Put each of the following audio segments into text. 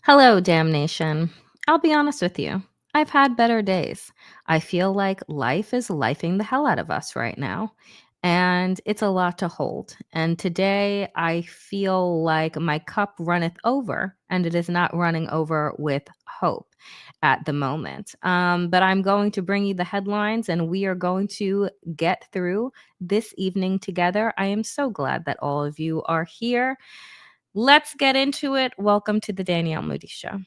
Hello, damnation. I'll be honest with you. I've had better days. I feel like life is lifing the hell out of us right now, and it's a lot to hold. And today I feel like my cup runneth over, and it is not running over with hope at the moment. But I'm going to bring you the headlines, and we are going to get through this evening together. I am so glad that all of you are here. Let's get into it. Welcome to the Danielle Moodie Show.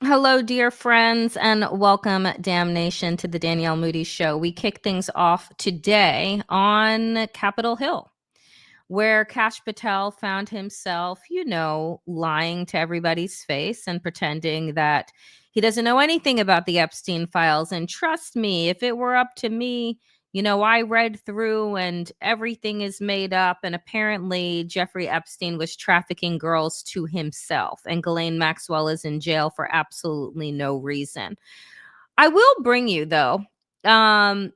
Hello, dear friends, and welcome, damnation, to the Danielle Moodie Show. We kick things off today on Capitol Hill, where Kash Patel found himself, lying to everybody's face and pretending that he doesn't know anything about the Epstein files. And trust me, if it were up to me, I read through and everything is made up. And apparently Jeffrey Epstein was trafficking girls to himself. And Ghislaine Maxwell is in jail for absolutely no reason. I will bring you, though,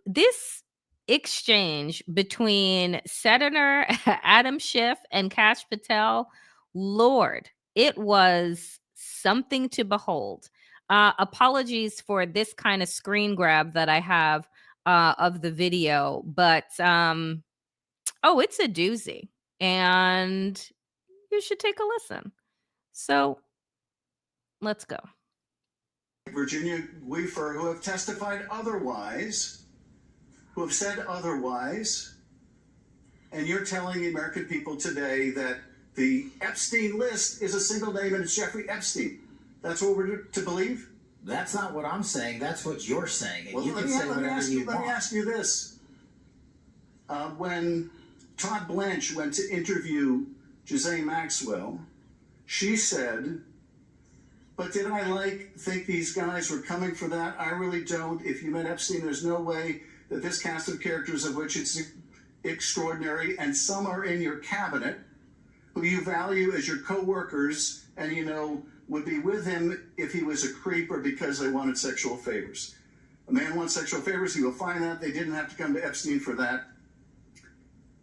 this exchange between Senator Adam Schiff and Kash Patel. Lord, it was something to behold. Apologies for this kind of screen grab that I have of the video, but it's a doozy, and you should take a listen. So let's go. Virginia Weaver, who have testified otherwise, who have said otherwise, and you're telling the American people today that the Epstein list is a single name and it's Jeffrey Epstein. That's what we're to believe? That's not what I'm saying. That's what you're saying. And well, you can say whatever you want. Let me ask you this. When Todd Blanche went to interview Ghislaine Maxwell, she said, but did I think these guys were coming for that? I really don't. If you met Epstein, there's no way that this cast of characters, of which it's extraordinary, and some are in your cabinet, who you value as your co-workers, and would be with him if he was a creep or because they wanted sexual favors. A man wants sexual favors, he will find that. They didn't have to come to Epstein for that.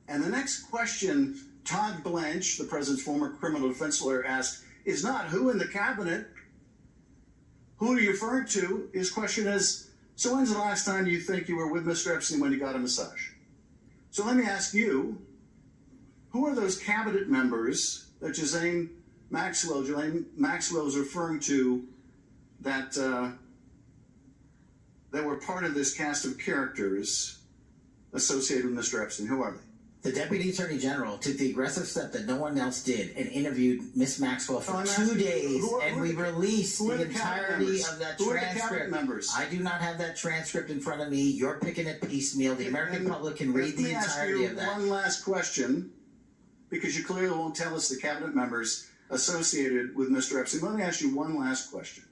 And the next question Todd Blanche, the president's former criminal defense lawyer, asked is not who in the cabinet, who are you referring to? His question is, so when's the last time you think you were with Mr. Epstein when he got a massage? So let me ask you, who are those cabinet members that Ghislaine Maxwell is referring to that were part of this cast of characters associated with Mr. Epstein? Who are they? The Deputy Attorney General took the aggressive step that no one else did and interviewed Miss Maxwell for 2 days, and we released the entirety of that transcript. I do not have that transcript in front of me. You're picking it piecemeal. The American public can read the entirety of that. One last question, because you clearly won't tell us the cabinet members associated with Mr. Epstein. Let me ask you one last question.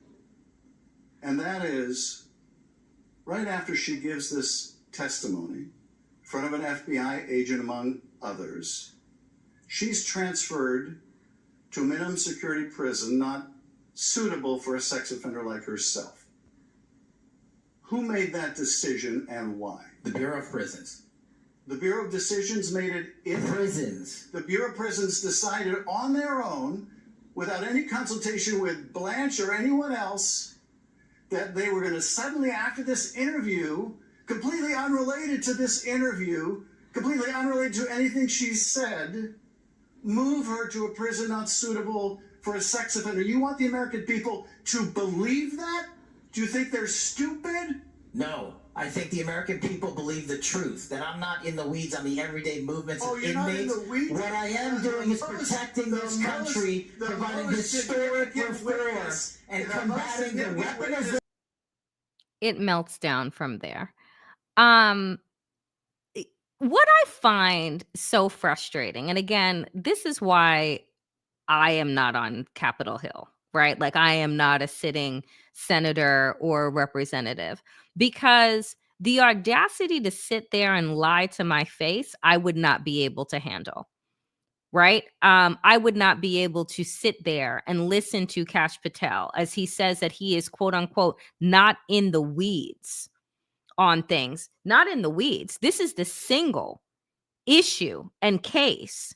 And that is, right after she gives this testimony, in front of an FBI agent, among others, she's transferred to a minimum security prison not suitable for a sex offender like herself. Who made that decision and why? The Bureau of Prisons. The Bureau of Decisions made it in prisons. The Bureau of Prisons decided on their own, without any consultation with Blanche or anyone else, that they were going to suddenly, after this interview, completely unrelated to this interview, completely unrelated to anything she said, move her to a prison not suitable for a sex offender. You want the American people to believe that? Do you think they're stupid? No. I think the American people believe the truth, that I'm not in the weeds on the everyday movements of inmates. Not in the weeds. What I am doing is protecting this country, providing historic reform, and combating the weaponization. It melts down from there. What I find so frustrating, and again, this is why I am not on Capitol Hill, right? Like, I am not a sitting senator or representative, because the audacity to sit there and lie to my face, I would not be able to handle. Right? I would not be able to sit there and listen to Kash Patel as he says that he is, quote unquote, not in the weeds on things. Not in the weeds. This is the single issue and case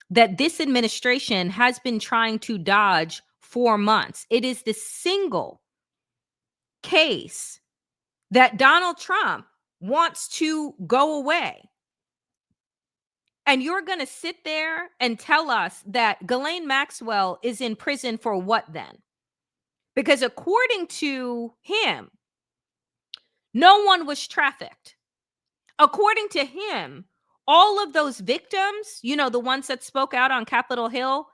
that this administration has been trying to dodge for months. It is the single case that Donald Trump wants to go away. And you're going to sit there and tell us that Ghislaine Maxwell is in prison for what then? Because according to him, no one was trafficked. According to him, all of those victims, you know, the ones that spoke out on Capitol Hill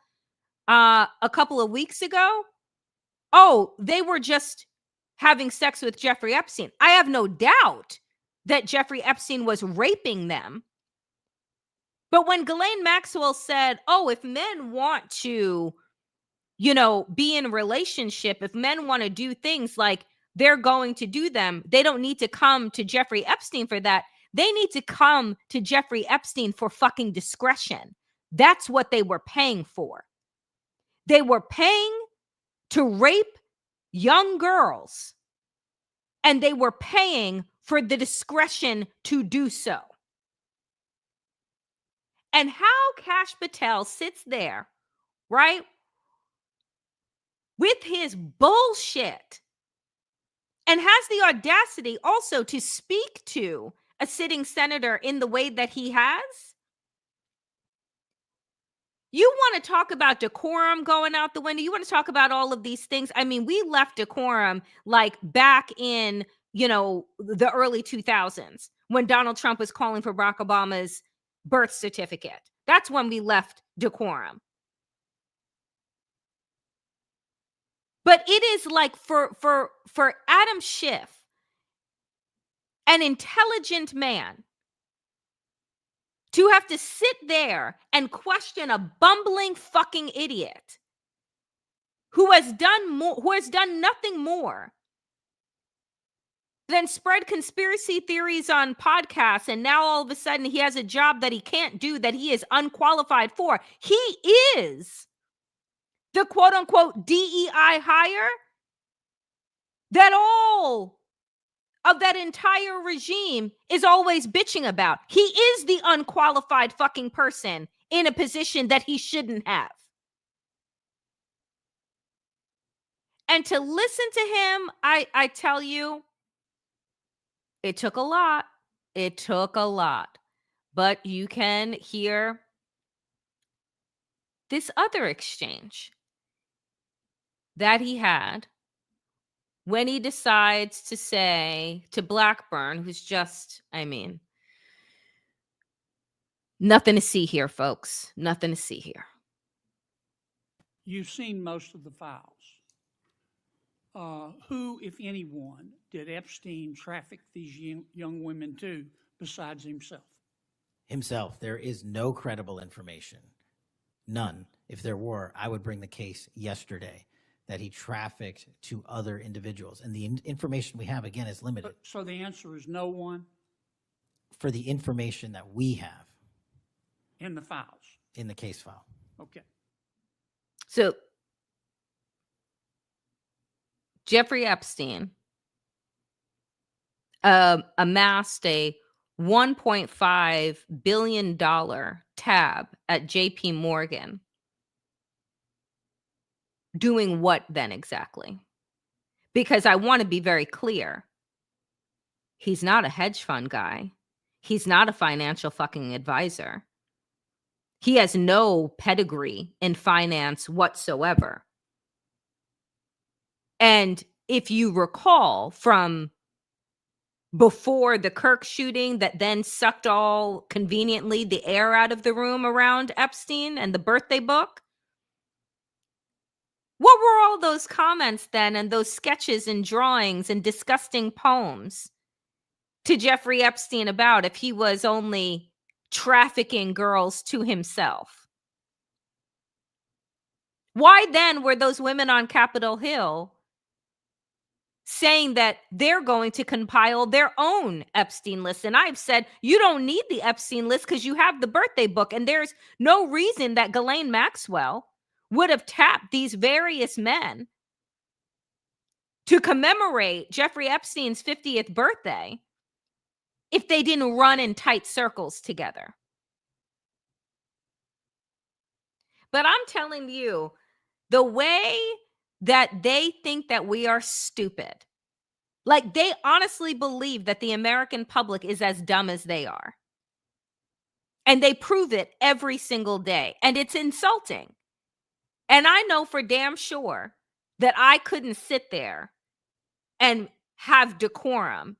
a couple of weeks ago, oh, they were just having sex with Jeffrey Epstein. I have no doubt that Jeffrey Epstein was raping them. But when Ghislaine Maxwell said, oh, if men want to, you know, be in a relationship, if men want to do things, like, they're going to do them, they don't need to come to Jeffrey Epstein for that. They need to come to Jeffrey Epstein for fucking discretion. That's what they were paying for. They were paying to rape young girls, and they were paying for the discretion to do so. And how Kash Patel sits there, right, with his bullshit, and has the audacity also to speak to a sitting senator in the way that he has. You want to talk about decorum going out the window? You want to talk about all of these things? I mean, we left decorum like back in, you know, the early 2000s when Donald Trump was calling for Barack Obama's birth certificate. That's when we left decorum. But it is like for Adam Schiff, an intelligent man, to have to sit there and question a bumbling fucking idiot who has done nothing more than spread conspiracy theories on podcasts, and now all of a sudden he has a job that he can't do, that he is unqualified for. He is the quote unquote DEI hire that all of that entire regime is always bitching about. He is the unqualified fucking person in a position that he shouldn't have. And to listen to him, I tell you, it took a lot. It took a lot. But you can hear this other exchange that he had when he decides to say to Blackburn, who's just, I mean, nothing to see here, folks. Nothing to see here. You've seen most of the files. Who, if anyone, did Epstein traffic these young women to besides himself? Himself. There is no credible information. None. If there were, I would bring the case yesterday that he trafficked to other individuals. And the information we have, again, is limited. So the answer is no one? For the information that we have. In the files? In the case file. Okay. So Jeffrey Epstein amassed a $1.5 billion tab at JP Morgan. Doing what then exactly? Because I want to be very clear. He's not a hedge fund guy. He's not a financial fucking advisor. He has no pedigree in finance whatsoever. And if you recall from before the Kirk shooting that then sucked all conveniently the air out of the room around Epstein and the birthday book, what were all those comments then, and those sketches and drawings and disgusting poems to Jeffrey Epstein about if he was only trafficking girls to himself? Why then were those women on Capitol Hill saying that they're going to compile their own Epstein list? And I've said, you don't need the Epstein list because you have the birthday book. And there's no reason that Ghislaine Maxwell would have tapped these various men to commemorate Jeffrey Epstein's 50th birthday if they didn't run in tight circles together. But I'm telling you, the way that they think that we are stupid, like they honestly believe that the American public is as dumb as they are. And they prove it every single day. And it's insulting. And I know for damn sure that I couldn't sit there and have decorum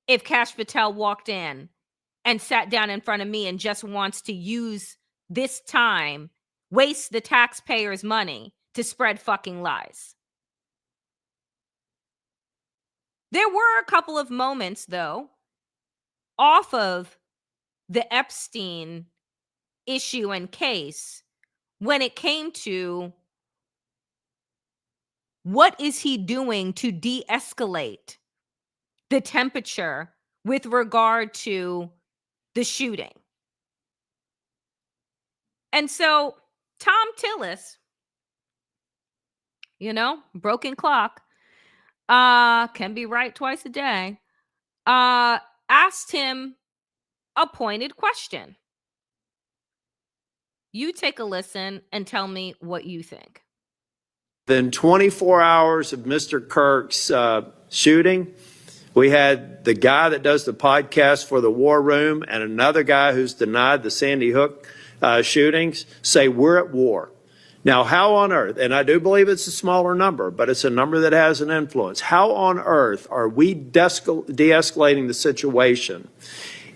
if Kash Patel walked in and sat down in front of me and just wants to use this time, waste the taxpayers' money to spread fucking lies. There were a couple of moments, though, off of the Epstein issue and case when it came to what is he doing to de-escalate the temperature with regard to the shooting. And so Tom Tillis, broken clock, can be right twice a day, asked him a pointed question. You take a listen and tell me what you think. Within 24 hours of Mr. Kirk's shooting, we had the guy that does the podcast for the War Room and another guy who's denied the Sandy Hook shootings say we're at war. Now, how on earth, and I do believe it's a smaller number, but it's a number that has an influence. How on earth are we de-escalating the situation?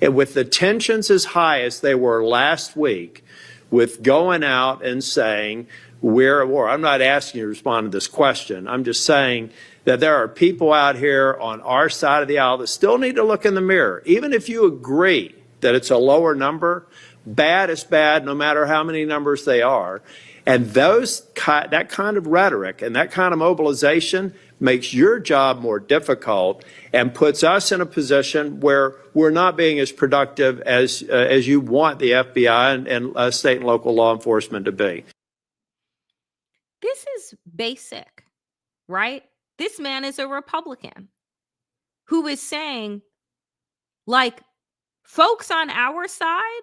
And with the tensions as high as they were last week, with going out and saying we're at war. I'm not asking you to respond to this question. I'm just saying that there are people out here on our side of the aisle that still need to look in the mirror. Even if you agree that it's a lower number, bad is bad no matter how many numbers they are. And that kind of rhetoric and that kind of mobilization makes your job more difficult and puts us in a position where we're not being as productive as you want the FBI and state and local law enforcement to be. This is basic, right? This man is a Republican who is saying, like, folks on our side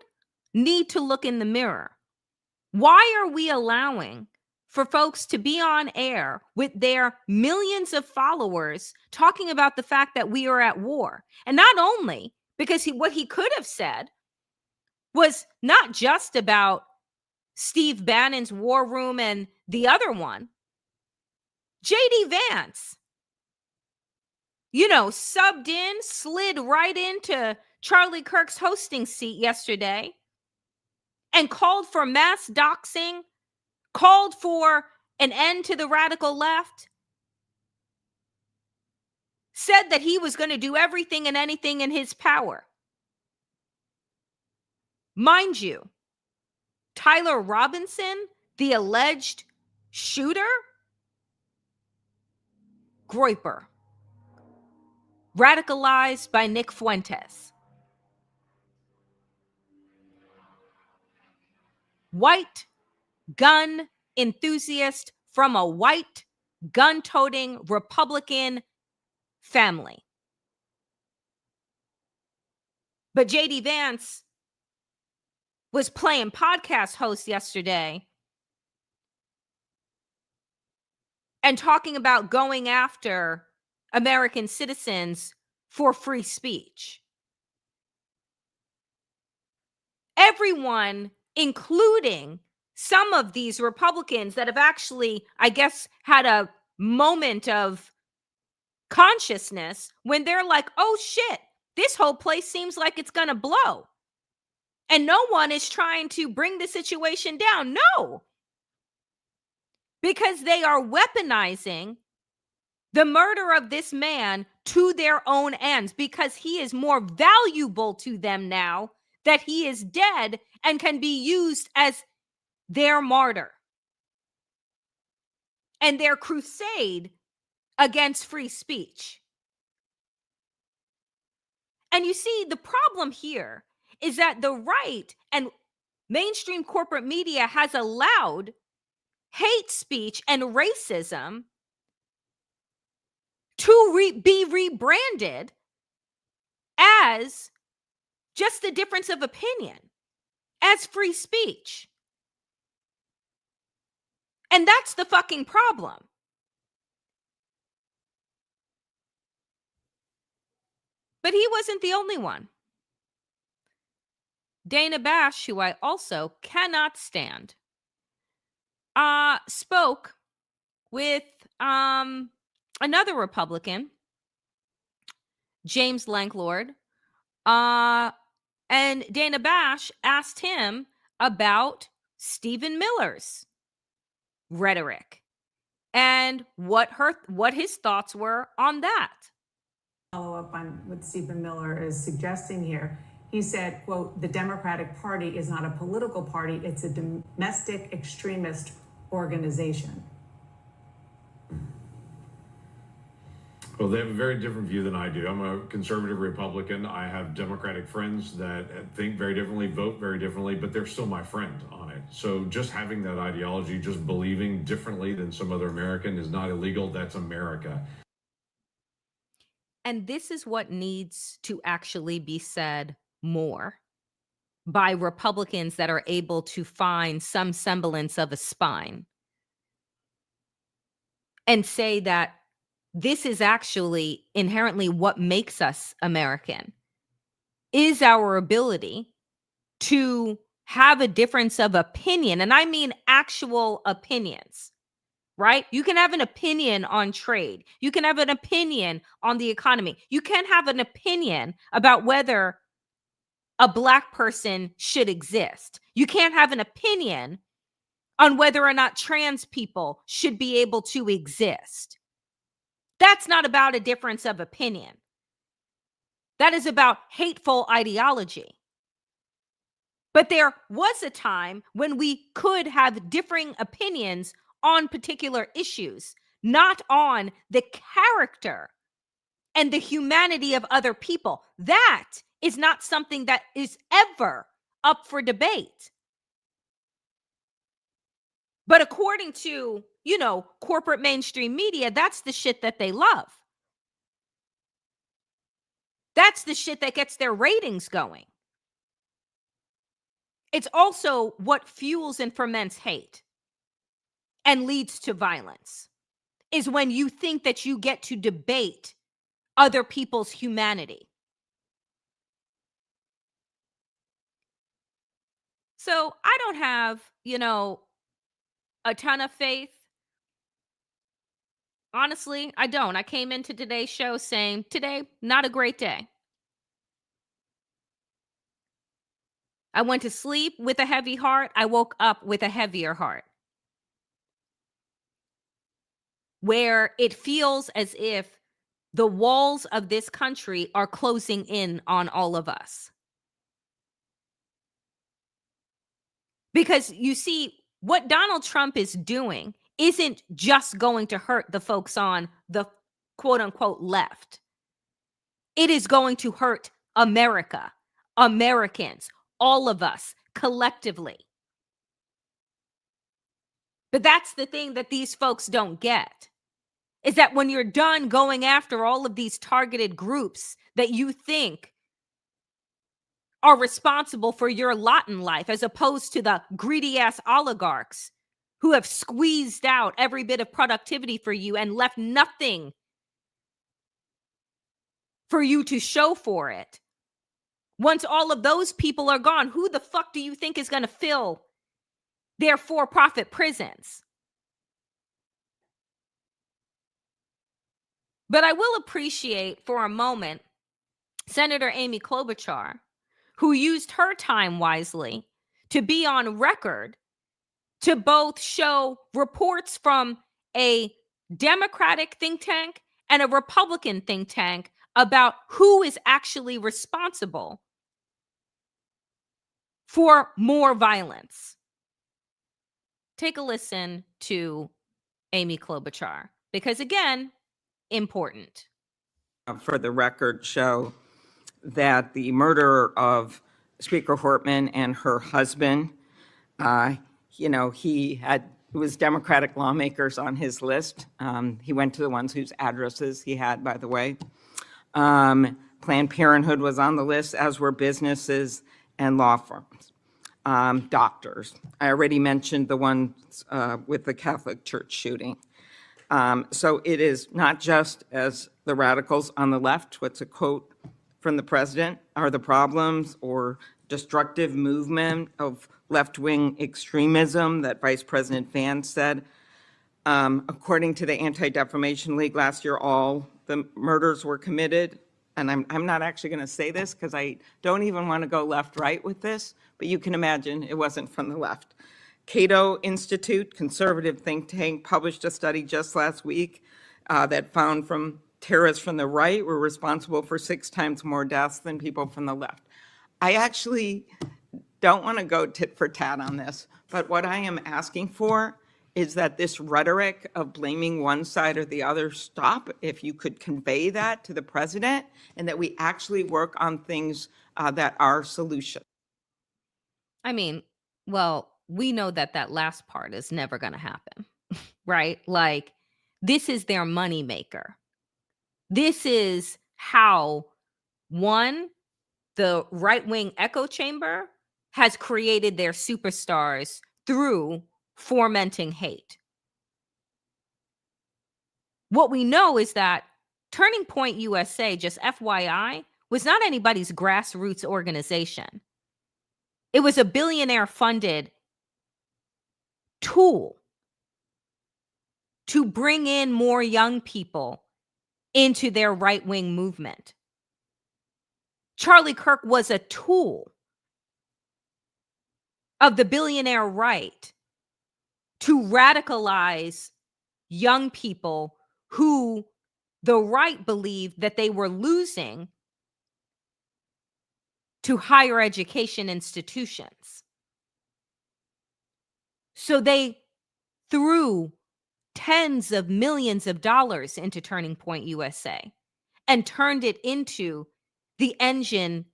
need to look in the mirror. Why are we allowing for folks to be on air with their millions of followers talking about the fact that we are at war? And not only because what he could have said was not just about Steve Bannon's War Room and the other one, J.D. Vance, subbed in, slid right into Charlie Kirk's hosting seat yesterday and called for mass doxing, called for an end to the radical left, said that he was going to do everything and anything in his power. Mind you, Tyler Robinson, the alleged shooter, Groyper, radicalized by Nick Fuentes. White gun enthusiast from a white gun-toting Republican family. But J.D. Vance was playing podcast host yesterday and talking about going after American citizens for free speech. Everyone, including some of these Republicans that have actually, I guess, had a moment of consciousness when they're like, oh shit, this whole place seems like it's going to blow. And no one is trying to bring the situation down. No. Because they are weaponizing the murder of this man to their own ends, because he is more valuable to them now that he is dead and can be used as their martyr. and their crusade against free speech. And you see, the problem here is that the right and mainstream corporate media has allowed hate speech and racism to be rebranded as just a difference of opinion, as free speech. And that's the fucking problem. But he wasn't the only one. Dana Bash, who I also cannot stand, spoke with another Republican, James Lanklord, and Dana Bash asked him about Stephen Miller's rhetoric and what his thoughts were on that. Follow up on what Stephen Miller is suggesting here. He said, quote, the Democratic Party is not a political party, it's a domestic extremist organization. Well, they have a very different view than I do. I'm a conservative Republican. I have Democratic friends that think very differently, vote very differently, but they're still my friend on it. So just having that ideology, just believing differently than some other American is not illegal. That's America. And this is what needs to actually be said more by Republicans that are able to find some semblance of a spine and say that this is actually inherently what makes us American, is our ability to have a difference of opinion. And I mean actual opinions, right? You can have an opinion on trade. You can have an opinion on the economy. You can have an opinion about whether a Black person should exist. You can't have an opinion on whether or not trans people should be able to exist. That's not about a difference of opinion. That is about hateful ideology. But there was a time when we could have differing opinions on particular issues, not on the character and the humanity of other people. That is not something that is ever up for debate. But according to, corporate mainstream media, that's the shit that they love. That's the shit that gets their ratings going. It's also what fuels and ferments hate and leads to violence, is when you think that you get to debate other people's humanity. So I don't have, a ton of faith. Honestly, I don't. I came into today's show saying, today, not a great day. I went to sleep with a heavy heart. I woke up with a heavier heart, where it feels as if the walls of this country are closing in on all of us. Because you see, what Donald Trump is doing isn't just going to hurt the folks on the quote unquote left. It is going to hurt America, Americans, all of us collectively. But that's the thing that these folks don't get, is that when you're done going after all of these targeted groups that you think are responsible for your lot in life, as opposed to the greedy ass oligarchs who have squeezed out every bit of productivity for you and left nothing for you to show for it. Once all of those people are gone, who the fuck do you think is going to fill their for-profit prisons? But I will appreciate for a moment Senator Amy Klobuchar, who used her time wisely to be on record to both show reports from a Democratic think tank and a Republican think tank about who is actually responsible for more violence. Take a listen to Amy Klobuchar, because again, important. For the record, show that the murder of Speaker Hortman and her husband, he was Democratic lawmakers on his list. He went to the ones whose addresses he had, by the way. Planned Parenthood was on the list, as were businesses and law firms, doctors. I already mentioned the ones with the Catholic Church shooting. So it is not just, as the radicals on the left, what's a quote from the president, are the problems or destructive movement of left-wing extremism that Vice President Vance said. According to the Anti-Defamation League last year, all the murders were committed. And I'm not actually going to say this because I don't even want to go left-right with this, but you can imagine it wasn't from the left. Cato Institute, conservative think tank, published a study just last week that found terrorists from the right were responsible for 6 times more deaths than people from the left. I actually don't want to go tit for tat on this, but what I am asking for is that this rhetoric of blaming one side or the other stop, if you could convey that to the president, and that we actually work on things that are solutions. I mean, well, we know that last part is never going to happen, right? Like, this is their moneymaker. This is how, one, the right-wing echo chamber has created their superstars through fomenting hate. What we know is that Turning Point USA, just FYI, was not anybody's grassroots organization. It was a billionaire-funded tool to bring in more young people into their right-wing movement. Charlie Kirk was a tool of the billionaire right to radicalize young people who the right believed that they were losing to higher education institutions. So they threw tens of millions of dollars into Turning Point USA and turned it into the engine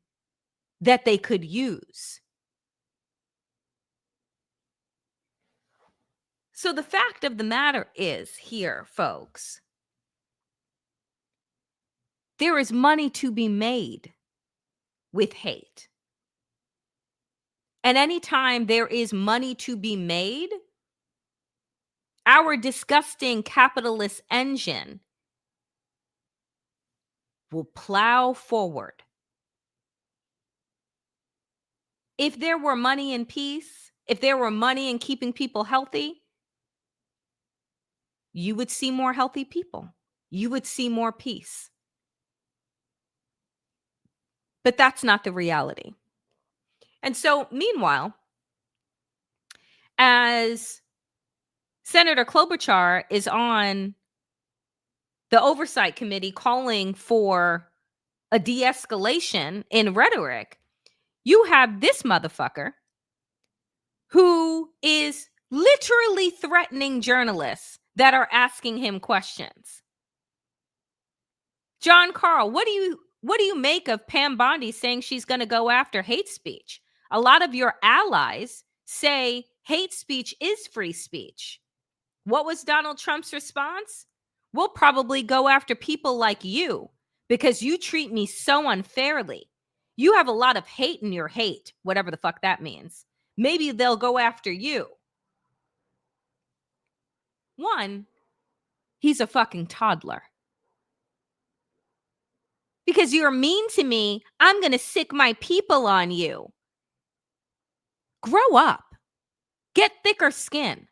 that they could use. So the fact of the matter is here, folks, there is money to be made with hate. And anytime there is money to be made, our disgusting capitalist engine will plow forward. If there were money in peace, if there were money in keeping people healthy, you would see more healthy people. You would see more peace. But that's not the reality. And so, meanwhile, as Senator Klobuchar is on the Oversight Committee calling for a de-escalation in rhetoric, you have this motherfucker who is literally threatening journalists that are asking him questions. John Carl, what do you make of Pam Bondi saying she's going to go after hate speech? A lot of your allies say hate speech is free speech. What was Donald Trump's response? We'll probably go after people like you because you treat me so unfairly. You have a lot of hate in your hate, whatever the fuck that means. Maybe they'll go after you. One, he's a fucking toddler. Because you're mean to me, I'm going to sick my people on you. Grow up. Get thicker skin.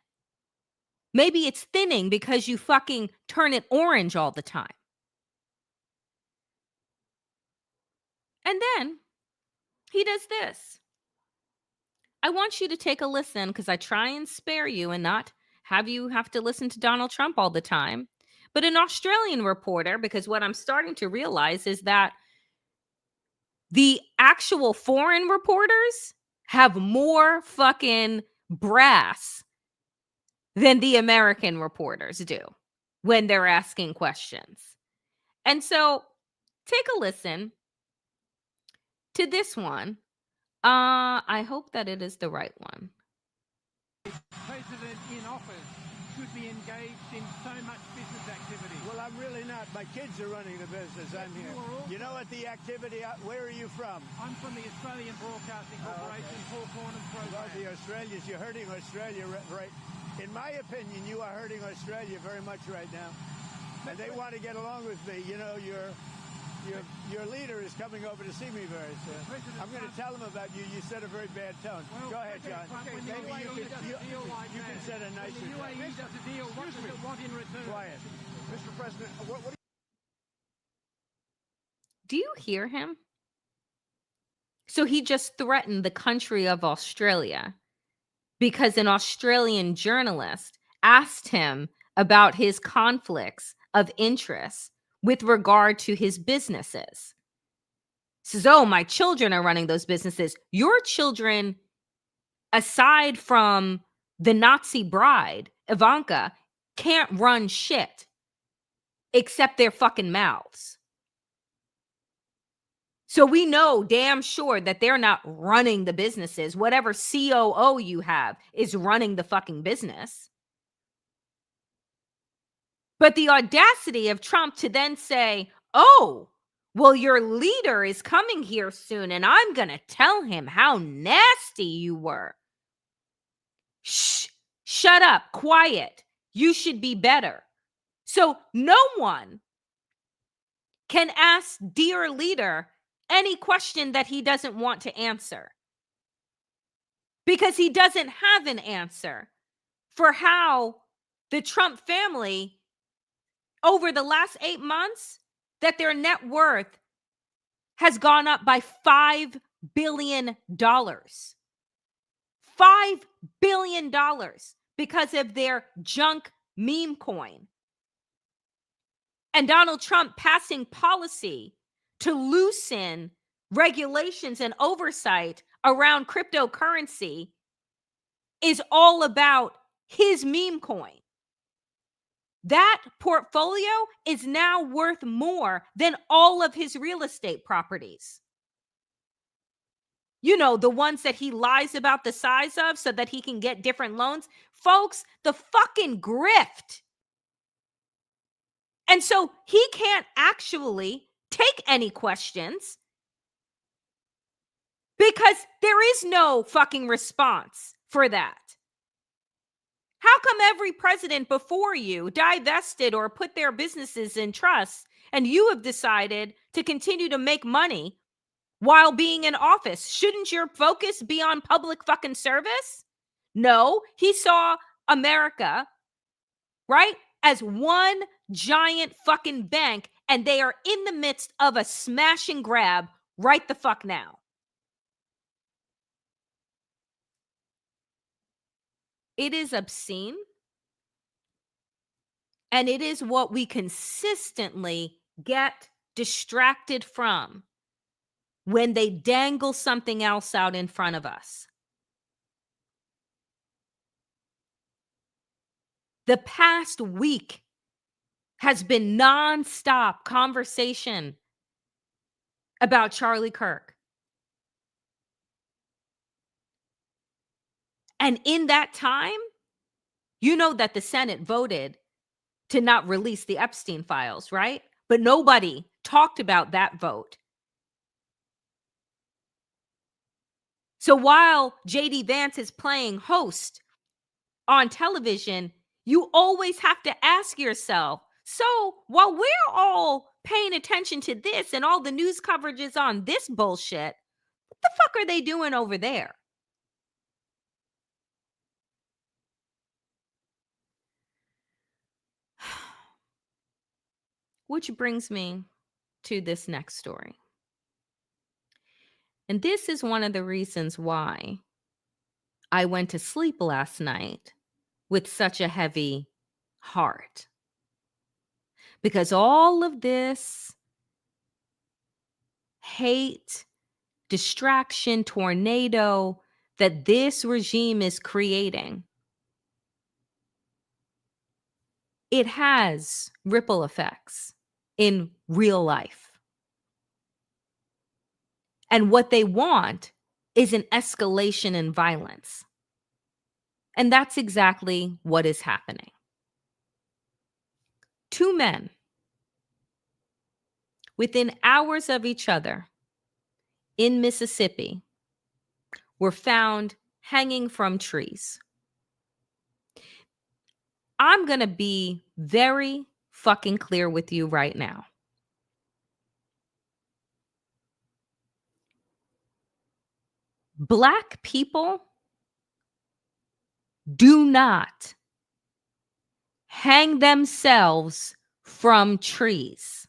Maybe it's thinning because you fucking turn it orange all the time. And then he does this. I want you to take a listen because I try and spare you and not have you have to listen to Donald Trump all the time. But an Australian reporter, because what I'm starting to realize is that the actual foreign reporters have more fucking brass than the American reporters do when they're asking questions. And so take a listen to this one. I hope that it is the right one. President in office should be engaged in so much business activity. Well, I'm really not. My kids are running the business. I'm here. You know what the activity, where are you from? I'm from the Australian Broadcasting Corporation, Four Corners program. Well, the Australians, you're hurting Australia, right? In my opinion, you are hurting Australia very much right now. And they want to get along with me. You know, your leader is coming over to see me very soon. I'm going to tell him about you. You set a very bad tone. Well, go ahead, John. When the UAE does a deal like you can set a nicer tone. When the UAE does a deal, what does it want in return? Quiet. Mr. President, what do you hear him? So he just threatened the country of Australia because an Australian journalist asked him about his conflicts of interest with regard to his businesses. Says, oh, my children are running those businesses. Your children, aside from the Nazi bride, Ivanka, can't run shit except their fucking mouths. So we know damn sure that they're not running the businesses. Whatever COO you have is running the fucking business. But the audacity of Trump to then say, oh, well, your leader is coming here soon, and I'm going to tell him how nasty you were. Shh, shut up, quiet. You should be better. So no one can ask dear leader any question that he doesn't want to answer, because he doesn't have an answer for how the Trump family over the last 8 months, that their net worth has gone up by $5 billion. $5 billion because of their junk meme coin. And Donald Trump passing policy to loosen regulations and oversight around cryptocurrency is all about his meme coin. That portfolio is now worth more than all of his real estate properties. You know, the ones that he lies about the size of so that he can get different loans. Folks, the fucking grift. And so he can't actually take any questions because there is no fucking response for that. How come every president before you divested or put their businesses in trusts, and you have decided to continue to make money while being in office? Shouldn't your focus be on public fucking service? No, he saw America, right, as one giant fucking bank, and they are in the midst of a smash and grab right the fuck now. It is obscene, and it is what we consistently get distracted from when they dangle something else out in front of us. The past week has been nonstop conversation about Charlie Kirk. And in that time, you know that the Senate voted to not release the Epstein files, right? But nobody talked about that vote. So while J.D. Vance is playing host on television, you always have to ask yourself, so while we're all paying attention to this and all the news coverage is on this bullshit, what the fuck are they doing over there? Which brings me to this next story. And this is one of the reasons why I went to sleep last night with such a heavy heart. Because all of this hate, distraction, tornado that this regime is creating it has ripple effects in real life. And what they want is an escalation in violence. And that's exactly what is happening. Two men, within hours of each other in Mississippi, were found hanging from trees. I'm going to be very fucking clear with you right now. Black people do not hang themselves from trees.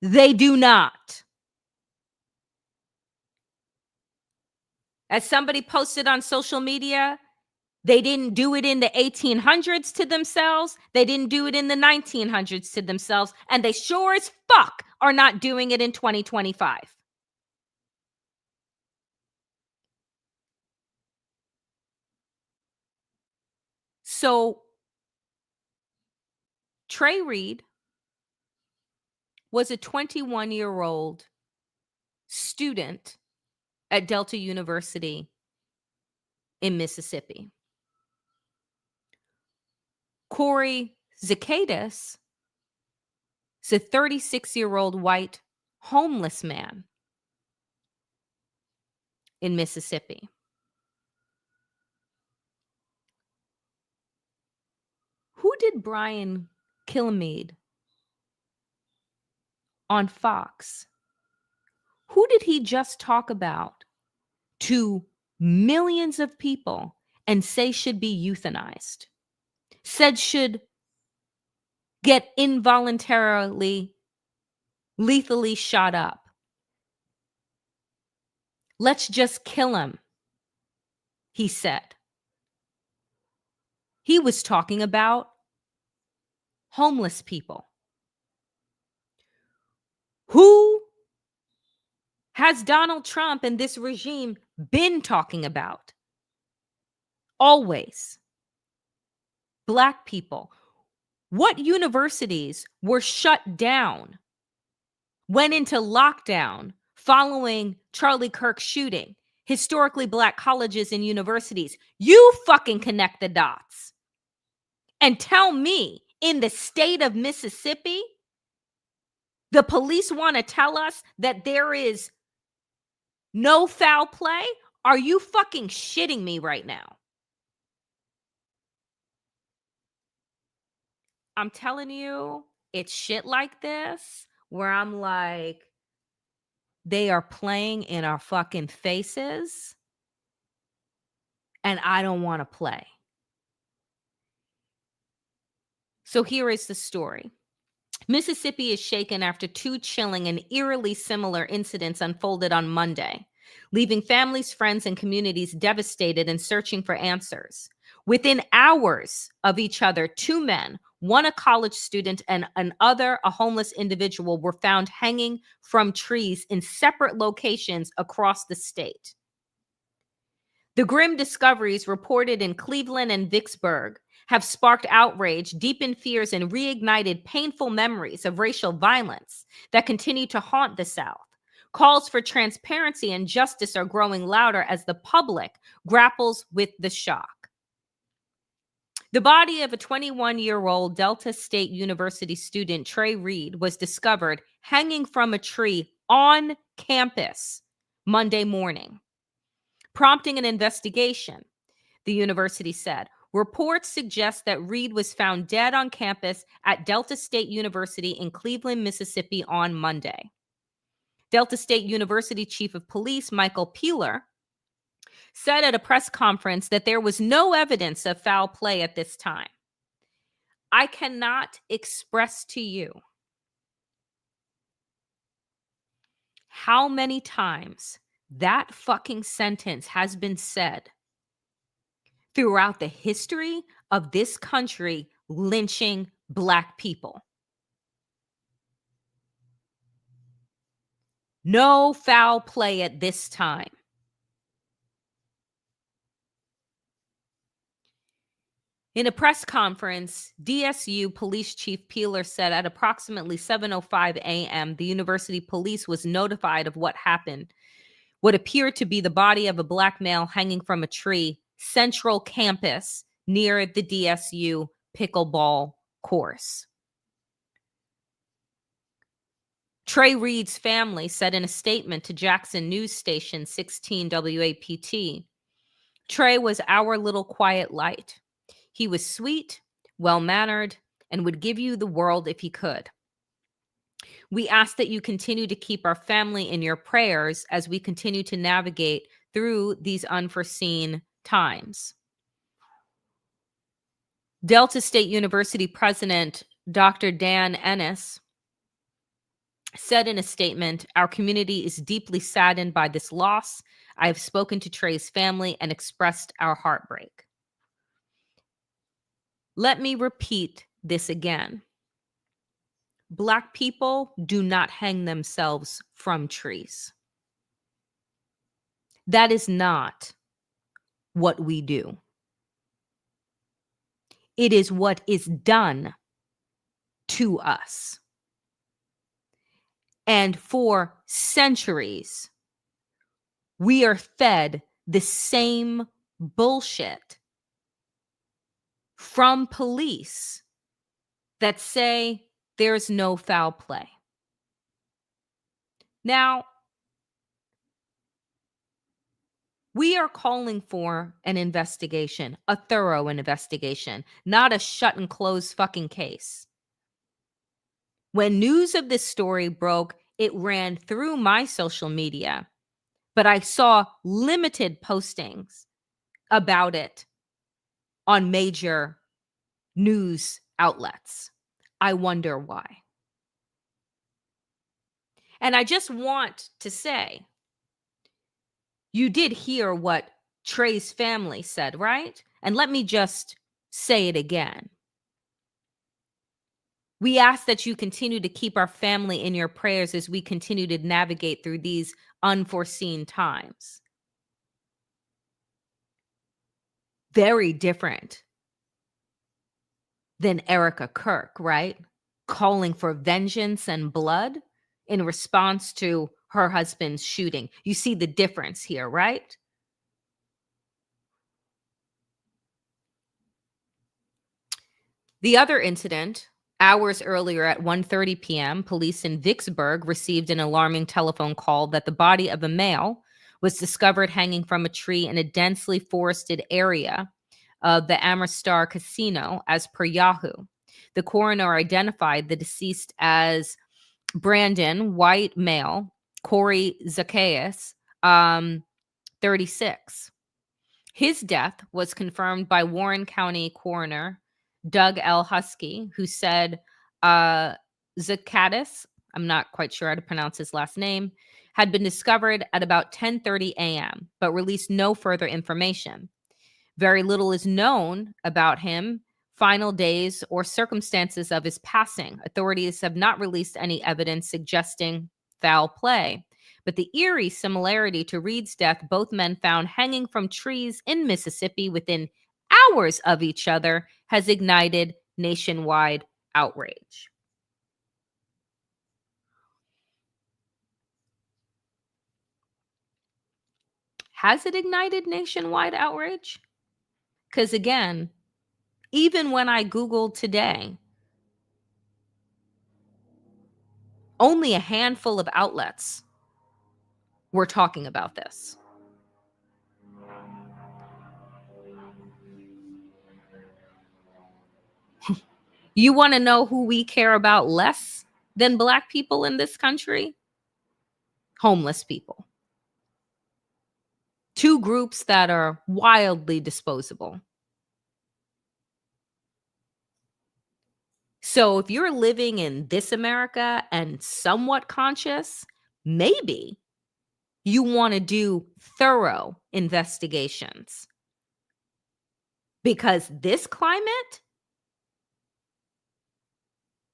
They do not. As somebody posted on social media, they didn't do it in the 1800s to themselves. They didn't do it in the 1900s to themselves. And they sure as fuck are not doing it in 2025. So Trey Reed was a 21-year-old student at Delta University in Mississippi. Corey Zacchaeus is a 36-year-old white homeless man in Mississippi. Who did Brian Kilmeade on Fox? Who did he just talk about to millions of people and say should be euthanized? Said should get involuntarily, lethally shot up. Let's just kill him, he said. He was talking about homeless people. Who has Donald Trump and this regime been talking about? Always. Black people. What universities were shut down, went into lockdown following Charlie Kirk's shooting? Historically Black colleges and universities. You fucking connect the dots. And tell me, in the state of Mississippi, the police want to tell us that there is no foul play? Are you fucking shitting me right now? I'm telling you, it's shit like this where I'm like, they are playing in our fucking faces and I don't want to play. So here is the story. Mississippi is shaken after two chilling and eerily similar incidents unfolded on Monday, leaving families, friends, and communities devastated and searching for answers. Within hours of each other, two men, one a college student and another a homeless individual, were found hanging from trees in separate locations across the state. The grim discoveries reported in Cleveland and Vicksburg have sparked outrage, deepened fears, and reignited painful memories of racial violence that continue to haunt the South. Calls for transparency and justice are growing louder as the public grapples with the shock. The body of a 21-year-old Delta State University student, Trey Reed, was discovered hanging from a tree on campus Monday morning, prompting an investigation, the university said. Reports suggest that Reed was found dead on campus at Delta State University in Cleveland, Mississippi on Monday. Delta State University Chief of Police Michael Peeler said at a press conference that there was no evidence of foul play at this time. I cannot express to you how many times that fucking sentence has been said throughout the history of this country lynching Black people. No foul play at this time. In a press conference, DSU Police Chief Peeler said at approximately 7:05 a.m., the university police was notified of what happened, what appeared to be the body of a black male hanging from a tree, central campus near the DSU pickleball course. Trey Reed's family said in a statement to Jackson News Station 16 WAPT, Trey was our little quiet light. He was sweet, well-mannered, and would give you the world if he could. We ask that you continue to keep our family in your prayers as we continue to navigate through these unforeseen times. Delta State University President Dr. Dan Ennis said in a statement, our community is deeply saddened by this loss. I have spoken to Trey's family and expressed our heartbreak. Let me repeat this again. Black people do not hang themselves from trees. That is not what we do. It is what is done to us. And for centuries, we are fed the same bullshit from police that say there's no foul play. Now, we are calling for an investigation, a thorough investigation, not a shut and close fucking case. When news of this story broke, it ran through my social media, but I saw limited postings about it on major news outlets. I wonder why. And I just want to say, you did hear what Trey's family said, right? And let me just say it again. We ask that you continue to keep our family in your prayers as we continue to navigate through these unforeseen times. Very different than Erica Kirk, right? Calling for vengeance and blood in response to her husband's shooting. You see the difference here, right? The other incident, hours earlier at 1:30 p.m., police in Vicksburg received an alarming telephone call that the body of a male was discovered hanging from a tree in a densely forested area of the Amerstar Casino, as per Yahoo. The coroner identified the deceased as Brandon, white male, Corey Zacchaeus, 36. His death was confirmed by Warren County Coroner Doug L. Husky, who said Zacchaeus, I'm not quite sure how to pronounce his last name, had been discovered at about 10:30 a.m., but released no further information. Very little is known about him, final days, or circumstances of his passing. Authorities have not released any evidence suggesting foul play. But the eerie similarity to Reed's death, both men found hanging from trees in Mississippi within hours of each other, has ignited nationwide outrage. Has it ignited nationwide outrage? Because again, even when I Googled today, only a handful of outlets were talking about this. You want to know who we care about less than Black people in this country? Homeless people. Two groups that are wildly disposable. So if you're living in this America and somewhat conscious, maybe you want to do thorough investigations. Because this climate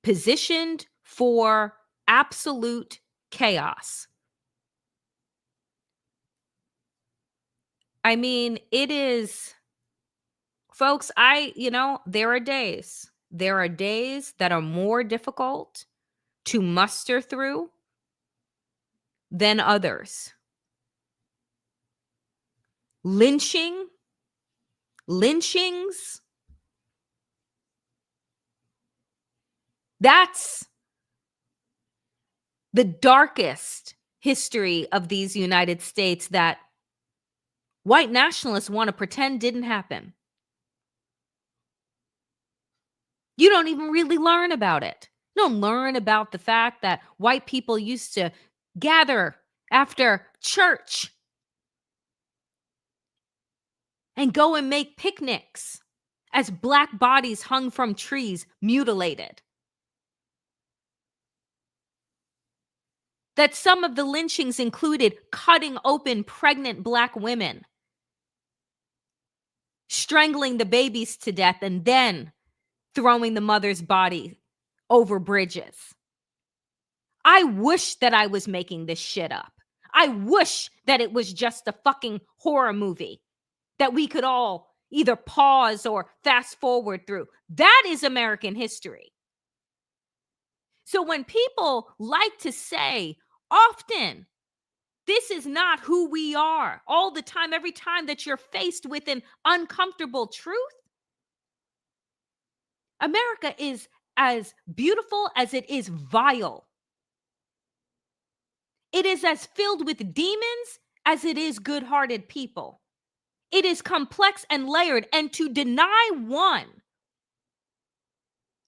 positioned for absolute chaos. I mean, it is Folks, there are days. There are days that are more difficult to muster through than others. Lynchings, that's the darkest history of these United States that white nationalists want to pretend didn't happen. You don't even really learn about it. You don't learn about the fact that white people used to gather after church and go and make picnics as black bodies hung from trees, mutilated. That some of the lynchings included cutting open pregnant black women, strangling the babies to death, and then throwing the mother's body over bridges. I wish that I was making this shit up. I wish that it was just a fucking horror movie that we could all either pause or fast forward through. That is American history. So when people like to say often, this is not who we are, all the time, every time that you're faced with an uncomfortable truth, America is as beautiful as it is vile. It is as filled with demons as it is good-hearted people. It is complex and layered, and to deny one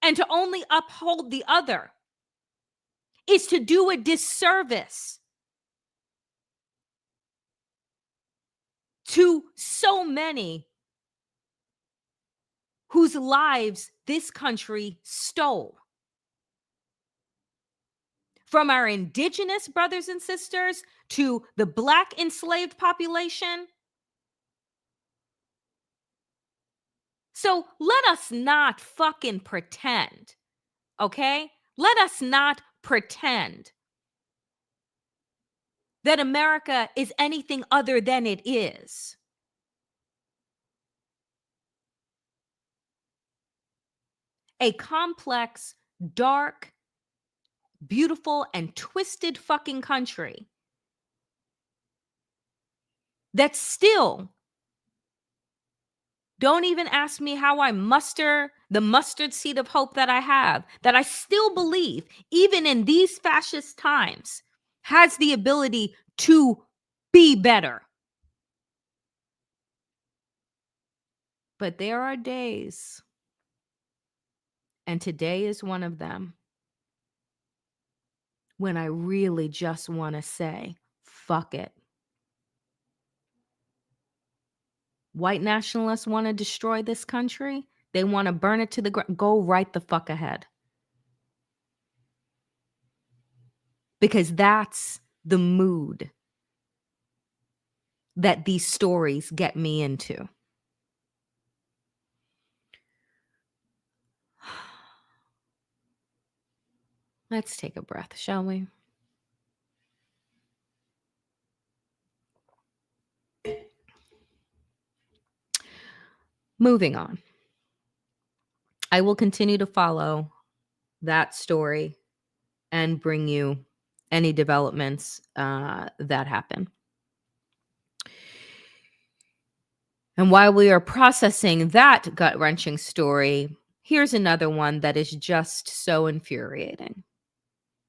and to only uphold the other is to do a disservice to so many whose lives this country stole. From our indigenous brothers and sisters to the black enslaved population. So let us not fucking pretend, okay? Let us not pretend that America is anything other than it is. A complex, dark, beautiful, and twisted fucking country that still, don't even ask me how I muster the mustard seed of hope that I have, that I still believe, even in these fascist times, has the ability to be better. But there are days, and today is one of them, when I really just want to say, fuck it. White nationalists want to destroy this country. They want to burn it to the ground. Go right the fuck ahead. Because that's the mood that these stories get me into. Let's take a breath, shall we? Moving on. I will continue to follow that story and bring you any developments that happen. And while we are processing that gut-wrenching story, here's another one that is just so infuriating.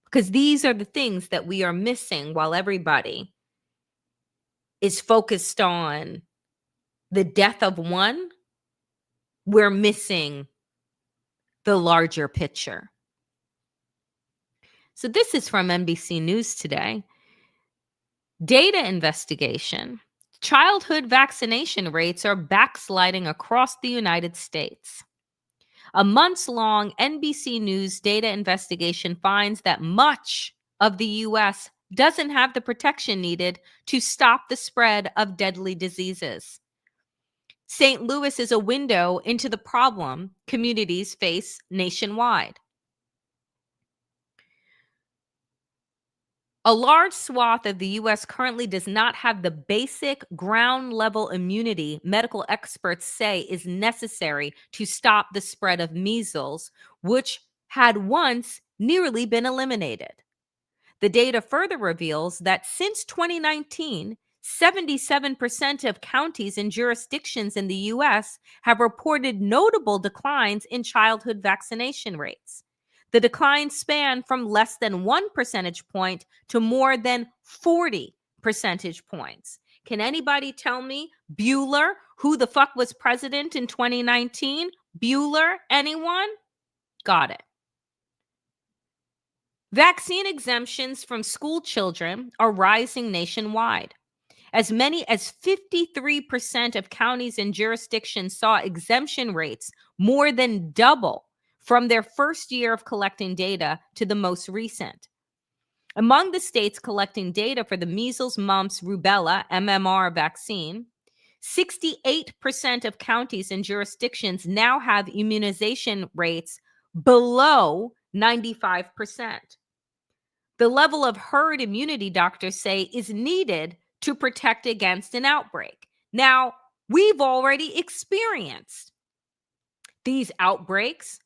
Because these are the things that we are missing while everybody is focused on the death of one. We're missing the larger picture. So this is from NBC News today. Data investigation. Childhood vaccination rates are backsliding across the United States. A months-long NBC News data investigation finds that much of the U.S. doesn't have the protection needed to stop the spread of deadly diseases. St. Louis is a window into the problem communities face nationwide. A large swath of the U.S. currently does not have the basic ground level immunity medical experts say is necessary to stop the spread of measles, which had once nearly been eliminated. The data further reveals that since 2019, 77% of counties and jurisdictions in the U.S. have reported notable declines in childhood vaccination rates. The declines span from less than 1 percentage point to more than 40 percentage points. Can anybody tell me, Bueller, who the fuck was president in 2019? Bueller, anyone? Got it. Vaccine exemptions from school children are rising nationwide. As many as 53% of counties and jurisdictions saw exemption rates more than double from their first year of collecting data to the most recent. Among the states collecting data for the measles, mumps, rubella, MMR vaccine, 68% of counties and jurisdictions now have immunization rates below 95%. The level of herd immunity, doctors say, is needed to protect against an outbreak. Now, we've already experienced these outbreaks.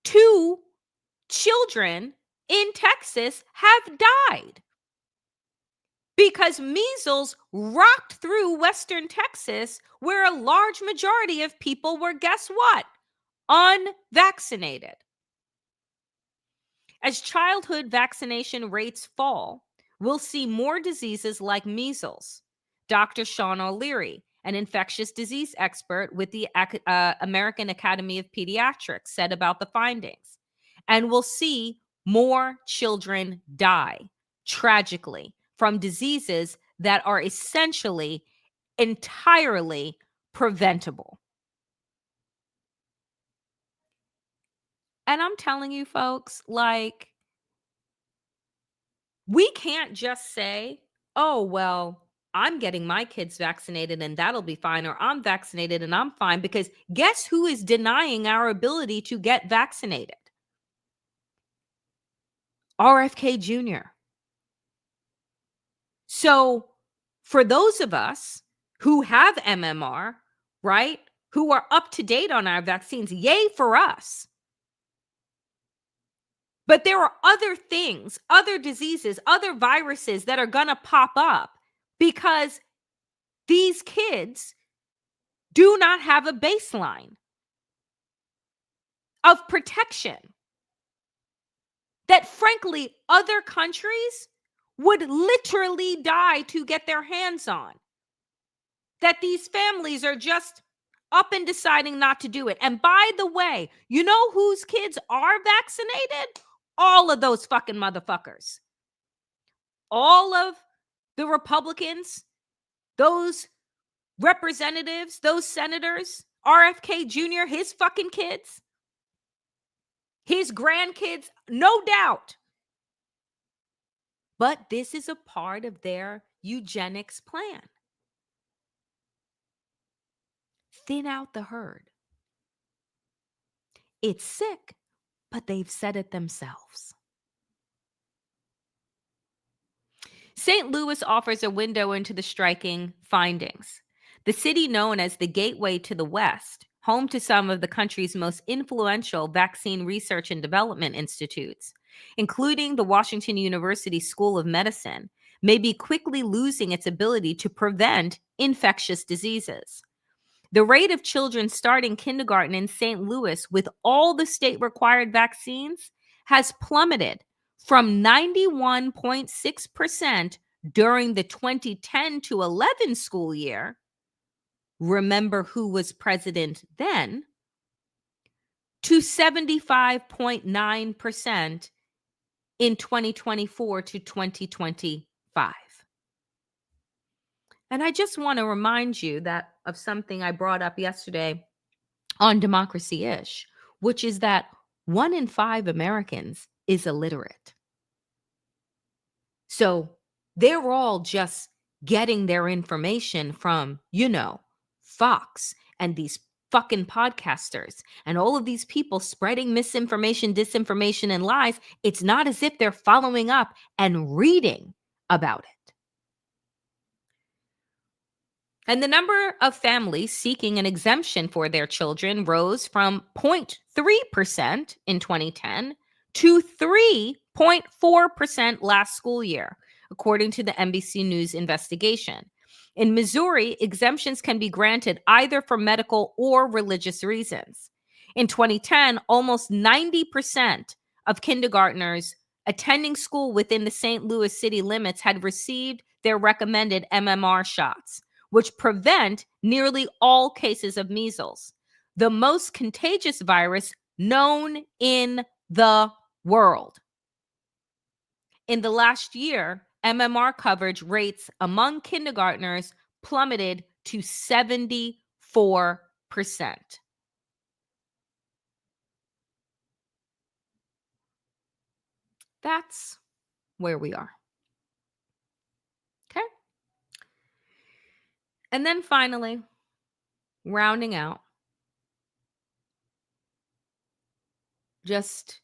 2 children in Texas have died because measles rocked through Western Texas, where a large majority of people were, guess what? Unvaccinated. As childhood vaccination rates fall, we'll see more diseases like measles. Dr. Sean O'Leary, an infectious disease expert with the American Academy of Pediatrics, said about the findings. And we'll see more children die, tragically, from diseases that are essentially entirely preventable. And I'm telling you, folks, like, we can't just say, oh, well, I'm getting my kids vaccinated and that'll be fine, or I'm vaccinated and I'm fine, because guess who is denying our ability to get vaccinated? RFK Jr. So for those of us who have MMR, right, who are up to date on our vaccines, yay for us. But there are other things, other diseases, other viruses that are going to pop up because these kids do not have a baseline of protection that, frankly, other countries would literally die to get their hands on. That these families are just up and deciding not to do it. And by the way, you know whose kids are vaccinated? All of those fucking motherfuckers. All of the Republicans, those representatives, those senators, RFK Jr., his fucking kids, his grandkids, no doubt. But this is a part of their eugenics plan. Thin out the herd. It's sick, but they've said it themselves. St. Louis offers a window into the striking findings. The city, known as the Gateway to the West, home to some of the country's most influential vaccine research and development institutes, including the Washington University School of Medicine, may be quickly losing its ability to prevent infectious diseases. The rate of children starting kindergarten in St. Louis with all the state-required vaccines has plummeted from 91.6% during the 2010 to 11 school year. Remember who was president then? To 75.9% in 2024 to 2025. And I just want to remind you that of something I brought up yesterday on Democracy-ish, which is that 1 in 5 Americans is illiterate. So they're all just getting their information from, Fox and these fucking podcasters and all of these people spreading misinformation, disinformation, and lies, it's not as if they're following up and reading about it. And the number of families seeking an exemption for their children rose from 0.3% in 2010 to 3.4% last school year, according to the NBC News investigation. In Missouri, exemptions can be granted either for medical or religious reasons. In 2010, almost 90% of kindergartners attending school within the St. Louis city limits had received their recommended MMR shots, which prevent nearly all cases of measles, the most contagious virus known in the world. In the last year, MMR coverage rates among kindergartners plummeted to 74%. That's where we are. Okay? And then finally, rounding out, just,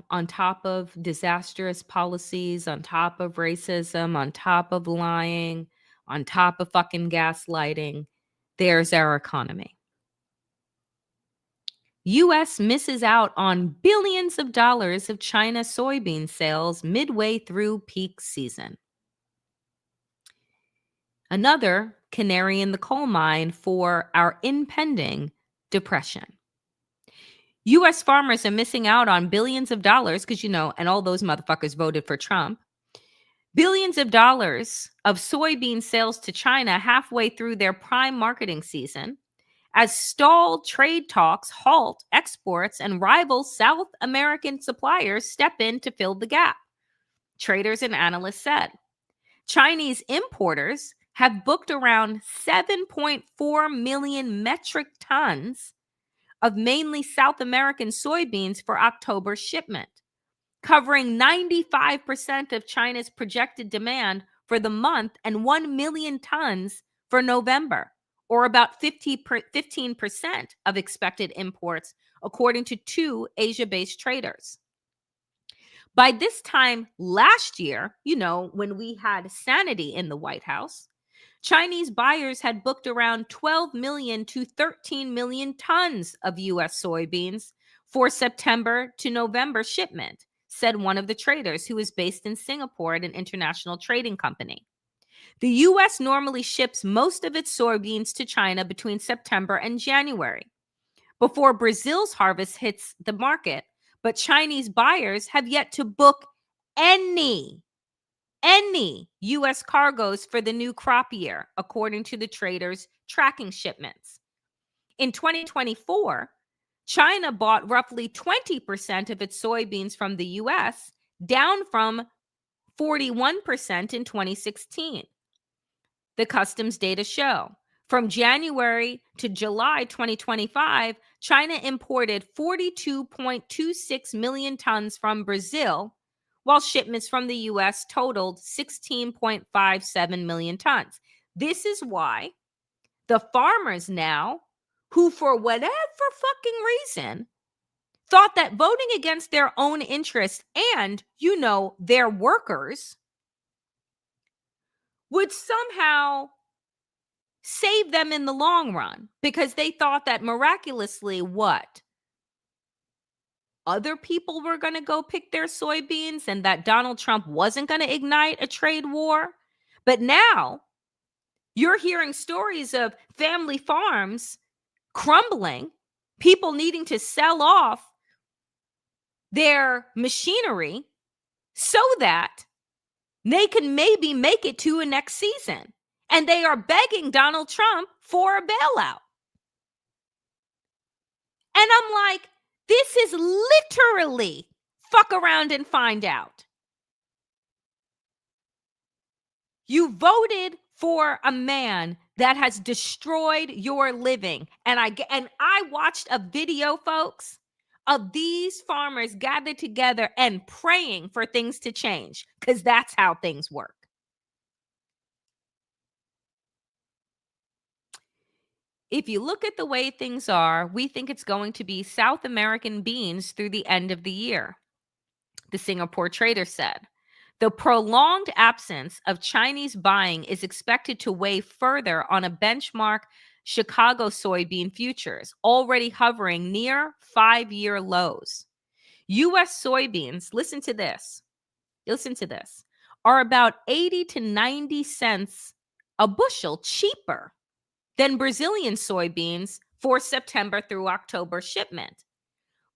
on top of disastrous policies, on top of racism, on top of lying, on top of fucking gaslighting, there's our economy. U.S. misses out on billions of dollars of China soybean sales midway through peak season. Another canary in the coal mine for our impending depression. U.S. farmers are missing out on billions of dollars because, and all those motherfuckers voted for Trump. Billions of dollars of soybean sales to China halfway through their prime marketing season, as stalled trade talks halt exports and rival South American suppliers step in to fill the gap, traders and analysts said. Chinese importers have booked around 7.4 million metric tons of mainly South American soybeans for October shipment, covering 95% of China's projected demand for the month and 1 million tons for November, or about 15% of expected imports, according to two Asia-based traders. By this time last year, when we had sanity in the White House, Chinese buyers had booked around 12 million to 13 million tons of U.S. soybeans for September to November shipment, said one of the traders who is based in Singapore at an international trading company. The U.S. normally ships most of its soybeans to China between September and January, before Brazil's harvest hits the market, but Chinese buyers have yet to book any U.S. cargoes for the new crop year, according to the traders tracking shipments. In 2024, China bought roughly 20% of its soybeans from the U.S., down from 41% in 2016. The customs data show. From January to July 2025, China imported 42.26 million tons from Brazil, while shipments from the U.S. totaled 16.57 million tons. This is why the farmers now, who for whatever fucking reason thought that voting against their own interests and, their workers would somehow save them in the long run, because they thought that miraculously other people were going to go pick their soybeans and that Donald Trump wasn't going to ignite a trade war. But now you're hearing stories of family farms crumbling, people needing to sell off their machinery so that they can maybe make it to a next season. And they are begging Donald Trump for a bailout. And I'm like, this is literally fuck around and find out. You voted for a man that has destroyed your living. And I watched a video, folks, of these farmers gathered together and praying for things to change, because that's how things work. if you look at the way things are, we think it's going to be South American beans through the end of the year, the Singapore trader said. The prolonged absence of Chinese buying is expected to weigh further on a benchmark Chicago soybean futures, already hovering near 5-year lows. U.S. soybeans, listen to this, are about 80 to 90 cents a bushel cheaper than Brazilian soybeans for September through October shipment.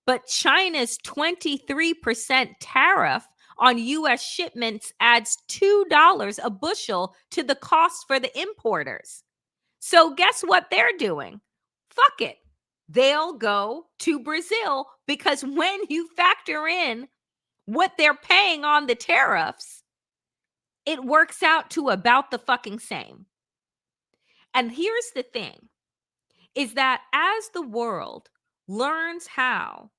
But China's 23% tariff on U.S. shipments adds $2 a bushel to the cost for the importers. So guess what they're doing? Fuck it. They'll go to Brazil, because when you factor in what they're paying on the tariffs, it works out to about the fucking same. And here's the thing, is that as the world learns how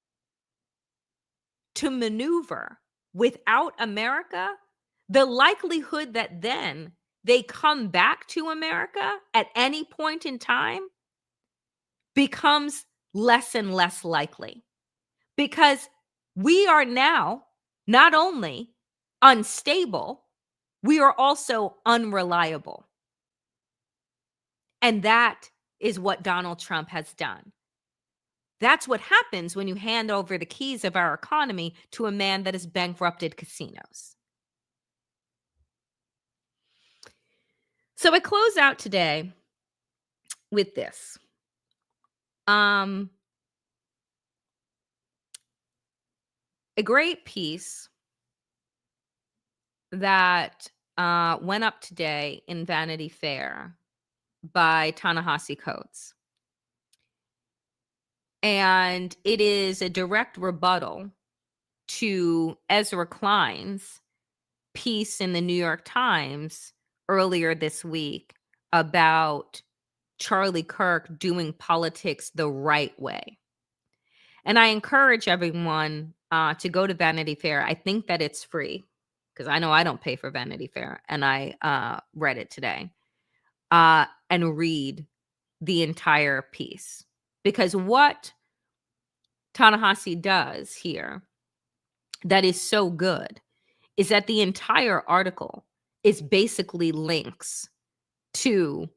to maneuver without America, the likelihood that then they come back to America at any point in time becomes less and less likely, because we are now not only unstable, we are also unreliable. And that is what Donald Trump has done. That's what happens when you hand over the keys of our economy to a man that has bankrupted casinos. So I close out today with this. A great piece that went up today in Vanity Fair by Ta-Nehisi Coates. And it is a direct rebuttal to Ezra Klein's piece in the New York Times earlier this week about Charlie Kirk doing politics the right way. And I encourage everyone to go to Vanity Fair. I think that it's free, because I know I don't pay for Vanity Fair, and I read it today, and read the entire piece. Because what Ta-Nehisi does here that is so good is that the entire article is basically links to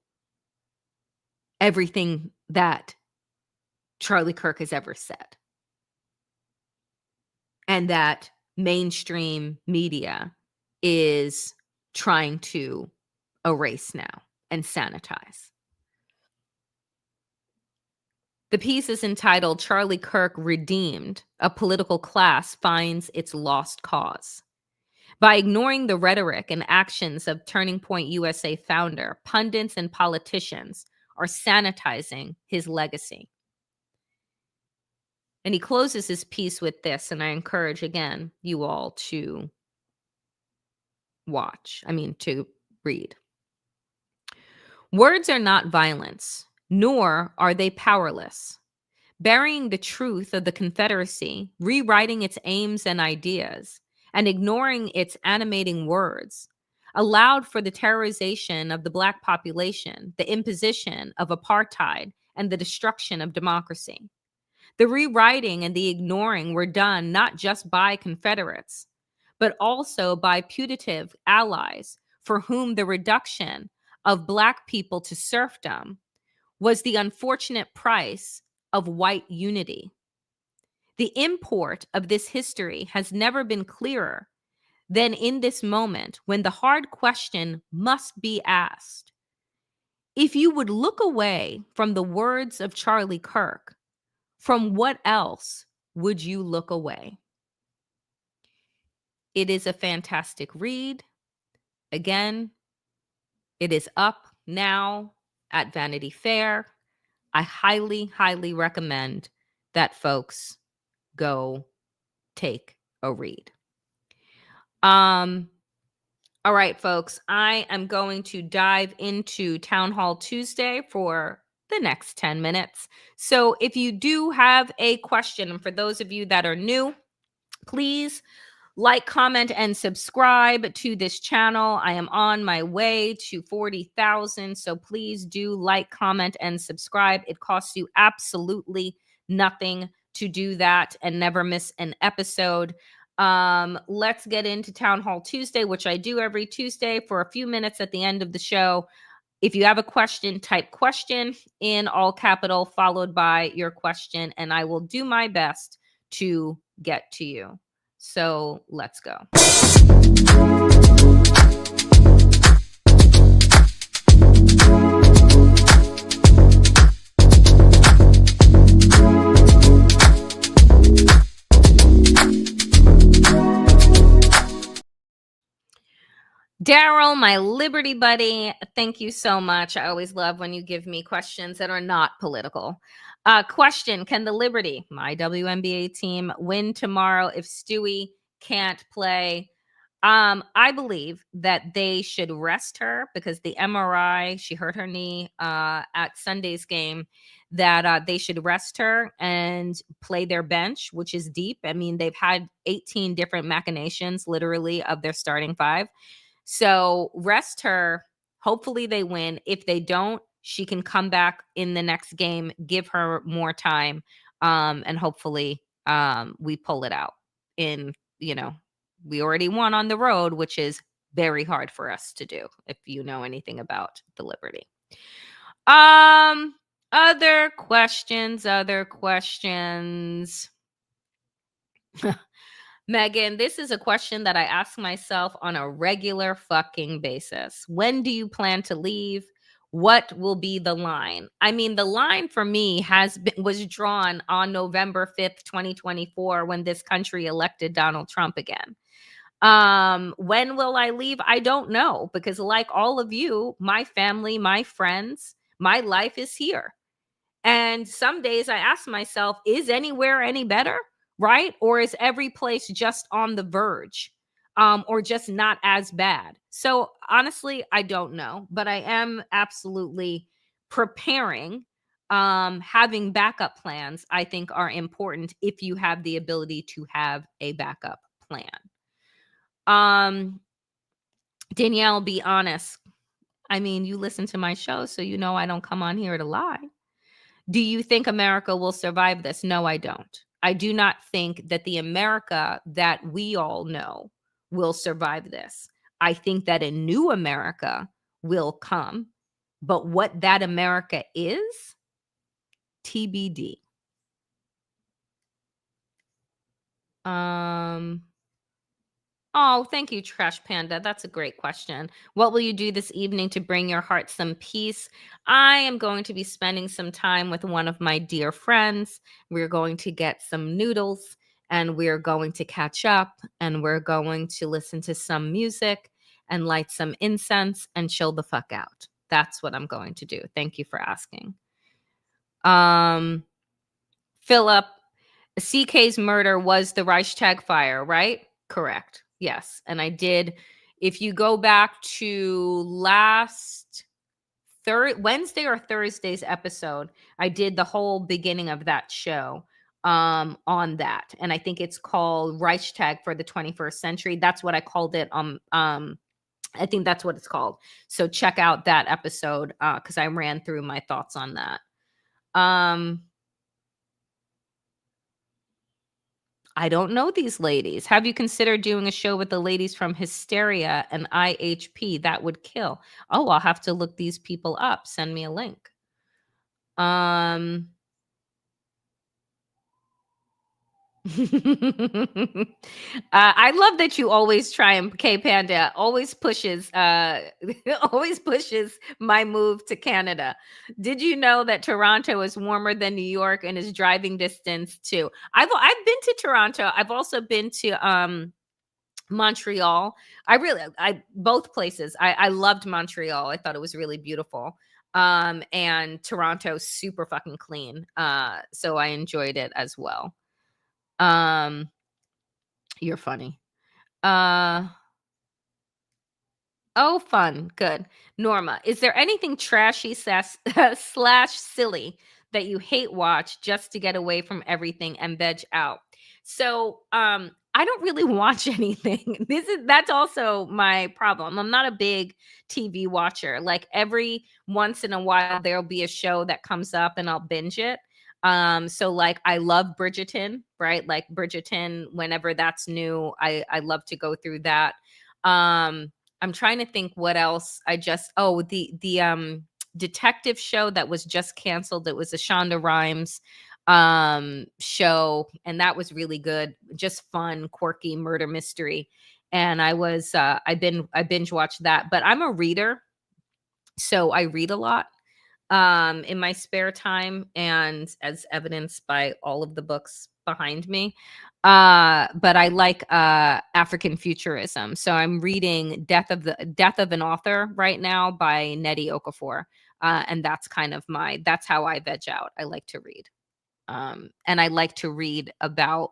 everything that Charlie Kirk has ever said, and that mainstream media is trying to erase now and sanitize. The piece is entitled "Charlie Kirk Redeemed, A Political Class Finds Its Lost Cause." By ignoring the rhetoric and actions of Turning Point USA founder, pundits and politicians are sanitizing his legacy. And he closes his piece with this, and I encourage, again, you all to to read. Words are not violence, nor are they powerless. Burying the truth of the Confederacy, rewriting its aims and ideas, and ignoring its animating words allowed for the terrorization of the Black population, the imposition of apartheid, and the destruction of democracy. The rewriting and the ignoring were done not just by Confederates, but also by putative allies for whom the reduction of Black people to serfdom was the unfortunate price of white unity. The import of this history has never been clearer than in this moment, when the hard question must be asked. If you would look away from the words of Charlie Kirk, from what else would you look away? It is a fantastic read. Again, it is up now at Vanity Fair. I highly, highly recommend that folks go take a read. All right, folks, I am going to dive into Town Hall Tuesday for the next 10 minutes. So if you do have a question, and for those of you that are new, please Like, comment, and subscribe to this channel. I am on my way to 40,000. So please do like, comment, and subscribe. It costs you absolutely nothing to do that and never miss an episode. Let's get into Town Hall Tuesday, which I do every Tuesday for a few minutes at the end of the show. If you have a question, type question in all capital, followed by your question, and I will do my best to get to you. So let's go. Daryl, my Liberty buddy, thank you so much. I always love when you give me questions that are not political. Question, can the Liberty, my WNBA team, win tomorrow if Stewie can't play? I believe that they should rest her because the MRI, she hurt her knee at Sunday's game, that they should rest her and play their bench, which is deep. I mean, they've had 18 different machinations, literally, of their starting five. So rest her. Hopefully they win. If they don't, she can come back in the next game, give her more time, and hopefully we pull it out. We already won on the road, which is very hard for us to do if you know anything about the Liberty. Other questions. Megan, this is a question that I ask myself on a regular fucking basis. When do you plan to leave? What will be the line? I mean, the line for me was drawn on November 5th, 2024, when this country elected Donald Trump again. When will I leave? I don't know, because like all of you, my family, my friends, my life is here. And some days I ask myself, is anywhere any better? Right? Or is every place just on the verge, or just not as bad? So honestly, I don't know, but I am absolutely preparing. Having backup plans, I think, are important if you have the ability to have a backup plan. Danielle, be honest. I mean, you listen to my show, so you know I don't come on here to lie. Do you think America will survive this? No, I don't. I do not think that the America that we all know will survive this. I think that a new America will come, but what that America is, TBD. Oh, thank you, Trash Panda. That's a great question. What will you do this evening to bring your heart some peace? I am going to be spending some time with one of my dear friends. We're going to get some noodles and we're going to catch up and we're going to listen to some music and light some incense and chill the fuck out. That's what I'm going to do. Thank you for asking. Philip, CK's murder was the Reichstag fire, right? Correct. Yes. And I did. If you go back to last Wednesday or Thursday's episode, I did the whole beginning of that show on that. And I think it's called Reichstag for the 21st century. That's what I called it. I think that's what it's called. So check out that episode because I ran through my thoughts on that. I don't know these ladies. Have you considered doing a show with the ladies from Hysteria and IHP? That would kill. Oh, I'll have to look these people up. Send me a link. I love that you always try and K Panda always pushes always pushes my move to Canada. Did you know that Toronto is warmer than New York and is driving distance too? I've been to Toronto. I've also been to Montreal. Both places. I loved Montreal. I thought it was really beautiful. And Toronto, super fucking clean. So I enjoyed it as well. You're funny. Oh, fun. Good. Norma, is there anything trashy slash silly that you hate watch just to get away from everything and veg out? So, I I don't really watch anything. That's also my problem. I'm not a big TV watcher. Like every once in a while there'll be a show that comes up and I'll binge it. So like I love Bridgerton, right? Like Bridgerton, whenever that's new, I love to go through that. I'm trying to think what else the detective show that was just canceled. It was a Shonda Rhimes show, and that was really good. Just fun, quirky murder mystery. And I binge watched that. But I'm a reader, so I read a lot in my spare time, and as evidenced by all of the books behind me. But I like African futurism. So I'm reading Death of an Author right now by Nnedi Okorafor. And that's that's how I veg out. I like to read. And I like to read about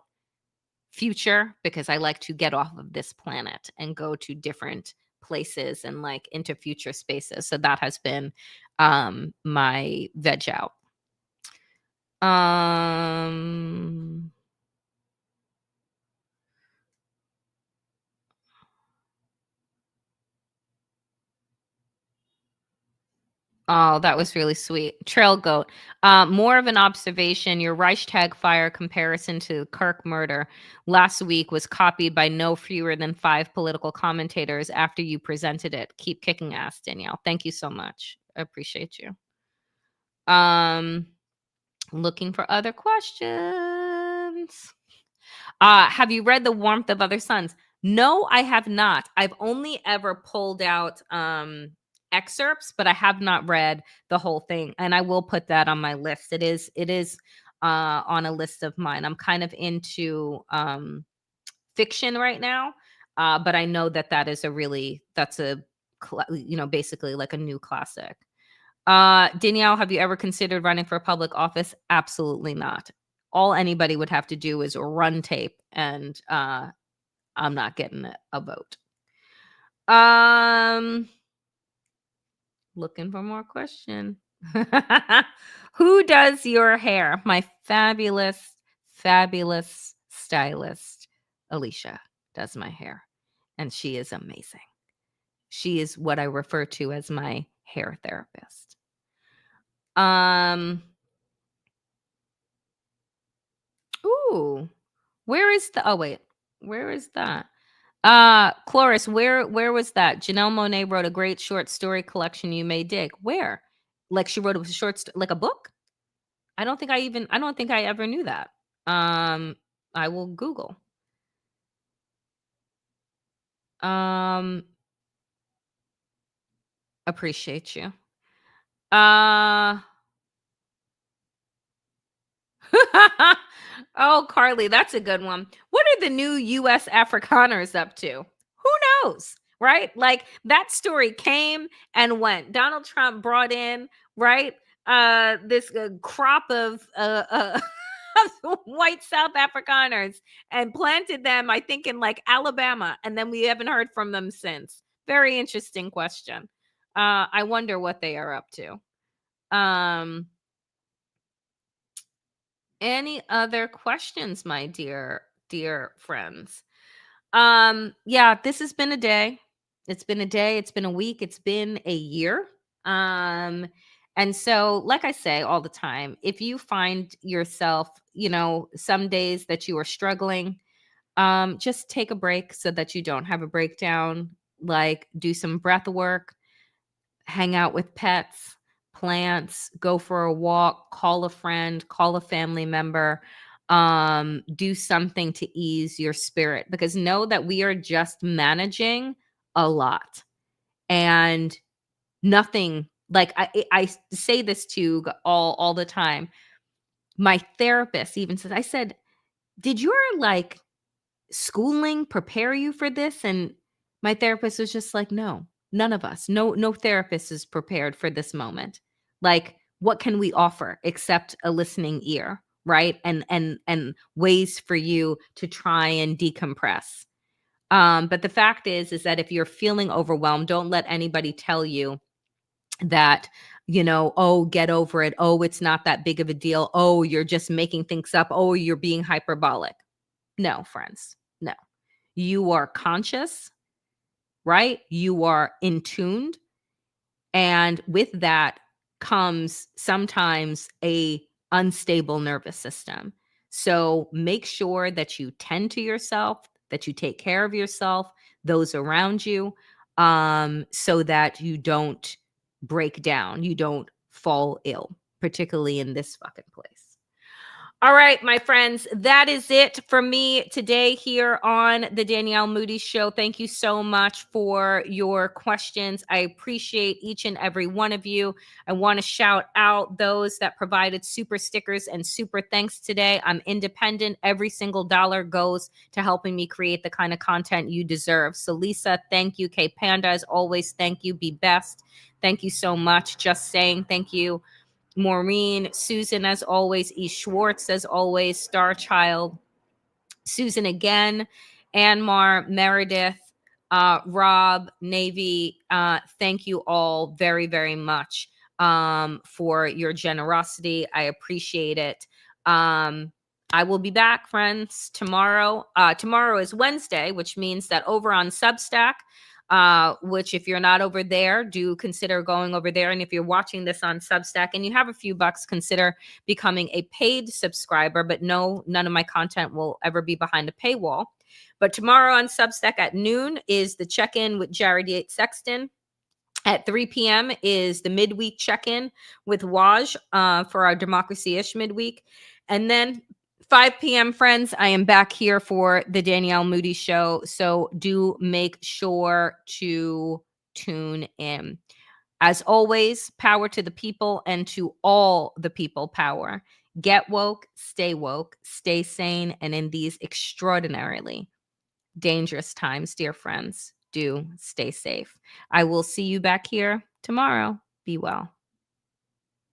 future because I like to get off of this planet and go to different places and like into future spaces. So that has been my veg out. Oh, that was really sweet. Trail Goat. More of an observation. Your Reichstag fire comparison to Kirk murder last week was copied by no fewer than 5 political commentators after you presented it. Keep kicking ass, Danielle. Thank you so much. I appreciate you. Looking for other questions. Have you read The Warmth of Other Suns? No, I have not. I've only ever pulled out excerpts, but I have not read the whole thing, and I will put that on my list. It is on a list of mine. I'm kind of into fiction right now, but I know that's basically like a new classic. Danielle, have you ever considered running for public office? Absolutely not. All anybody would have to do is run tape, and I'm not getting a vote. Looking for more question. Who does your hair? My fabulous, fabulous stylist, Alicia, does my hair. And she is amazing. She is what I refer to as my hair therapist. Ooh, where is that? Cloris, where was that? Janelle Monáe wrote a great short story collection you may dig. Where? Like she wrote a like a book? I don't think I ever knew that. I will Google. Appreciate you. Oh, Carly, that's a good one. What are the new US Afrikaners up to? Who knows? Right? Like that story came and went. Donald Trump brought in, right? This crop of white South Afrikaners and planted them, I think, in like Alabama, and then we haven't heard from them since. Very interesting question. I wonder what they are up to. Any other questions, my dear friends? Yeah, this has been a day. It's been a day, it's been a week, it's been a year. And so, like I say all the time, if you find yourself, some days that you are struggling, just take a break so that you don't have a breakdown. Like do some breath work, hang out with pets, plants, go for a walk, call a friend, call a family member, do something to ease your spirit, because know that we are just managing a lot, and nothing, like I say this to all the time. My therapist even says, I said, did your like schooling prepare you for this? And my therapist was just like, no, none of us, no therapist is prepared for this moment. Like, what can we offer except a listening ear, right? And ways for you to try and decompress. But the fact is that if you're feeling overwhelmed, don't let anybody tell you that, oh, get over it. Oh, it's not that big of a deal. Oh, you're just making things up. Oh, you're being hyperbolic. No, friends. No. You are conscious, right? You are in tuned. And with that comes sometimes a unstable nervous system. So make sure that you tend to yourself, that you take care of yourself, those around you, so that you don't break down, you don't fall ill, particularly in this fucking place. All right, my friends, that is it for me today here on the Danielle Moodie Show. Thank you so much for your questions. I appreciate each and every one of you. I want to shout out those that provided super stickers and super thanks today. I'm independent. Every single dollar goes to helping me create the kind of content you deserve. So Lisa, thank you. K Panda, as always, thank you. Be best. Thank you so much. Just saying thank you. Maureen, Susan, as always, E. Schwartz, as always, Star Child, Susan again, Anmar, Meredith, Rob, Navy. Thank you all very, very much for your generosity. I appreciate it. I will be back, friends, tomorrow. Tomorrow is Wednesday, which means that over on Substack, which if you're not over there, do consider going over there. And if you're watching this on Substack and you have a few bucks, consider becoming a paid subscriber. But no, none of my content will ever be behind a paywall. But tomorrow on Substack at noon is the check-in with Jared Yates Sexton. At 3 p.m. is the midweek check-in with Waj for our Democracy-ish midweek. And then 5 p.m., friends, I am back here for the Danielle Moodie Show. So do make sure to tune in. As always, power to the people and to all the people power. Get woke, stay sane, and in these extraordinarily dangerous times, dear friends, do stay safe. I will see you back here tomorrow. Be well.